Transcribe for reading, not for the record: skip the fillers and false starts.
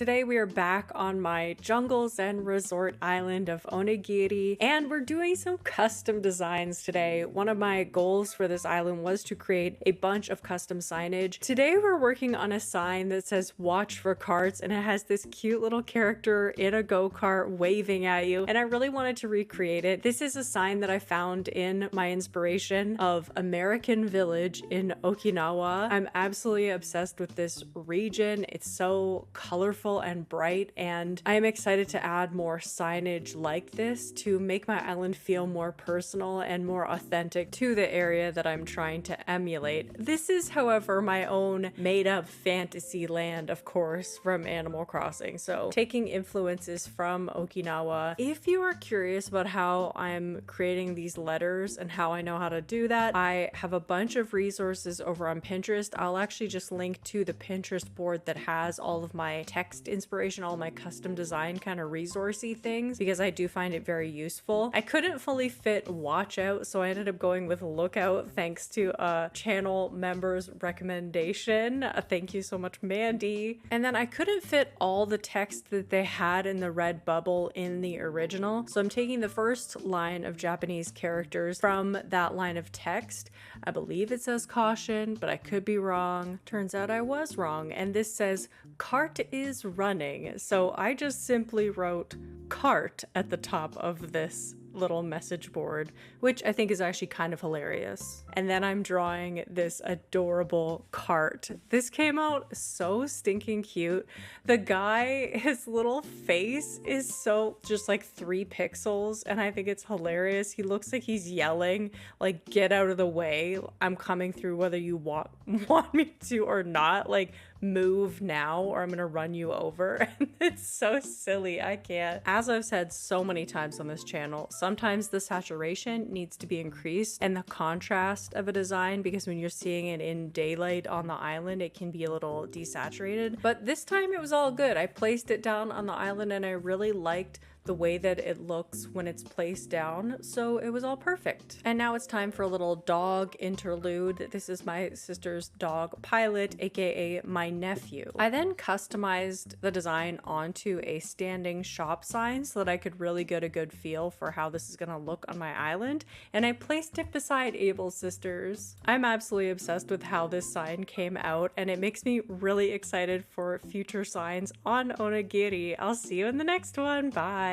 Today we are back on my jungles and resort island of Onigiri, and we're doing some custom designs today. One of my goals for this island was to create a bunch of custom signage. Today we're working on a sign that says watch for carts, and it has this cute little character in a go-kart waving at you, and I really wanted to recreate it. This is a sign that I found in my inspiration of American Village in Okinawa. I'm absolutely obsessed with this region. It's so colorful and bright, and I am excited to add more signage like this to make my island feel more personal and more authentic to the area that I'm trying to emulate. This is, however, my own made-up fantasy land, of course, from Animal Crossing, so taking influences from Okinawa. If you are curious about how I'm creating these letters and how I know how to do that, I have a bunch of resources over on Pinterest. I'll actually just link to the Pinterest board that has all of my text inspiration, all my custom design kind of resourcey things, because I do find it very useful. I couldn't fully fit watch out, so I ended up going with lookout thanks to a channel member's recommendation. Thank you so much, Mandy. And then I couldn't fit all the text that they had in the red bubble in the original, so I'm taking the first line of Japanese characters from that line of text. I believe it says caution, but I could be wrong. Turns out I was wrong, and this says cart is running. So I just simply wrote cart at the top of this little message board, which I think is actually kind of hilarious. And then I'm drawing this adorable cart. This came out so stinking cute. The guy, his little face is so just like 3 pixels, and I think it's hilarious. He looks like he's yelling, like, get out of the way. I'm coming through whether you want me to or not. Like, move now or I'm gonna run you over. And it's so silly. I can't. As I've said so many times on this channel, sometimes the saturation needs to be increased and the contrast of a design, because when you're seeing it in daylight on the island, it can be a little desaturated. But this time it was all good. I placed it down on the island and I really liked the way that it looks when it's placed down, so it was all perfect. And now it's time for a little dog interlude. This is my sister's dog Pilot, aka my nephew. I then customized the design onto a standing shop sign so that I could really get a good feel for how this is gonna look on my island, and I placed it beside Abel's sisters. I'm absolutely obsessed with how this sign came out, and it makes me really excited for future signs on Onigiri. I'll see you in the next one. Bye.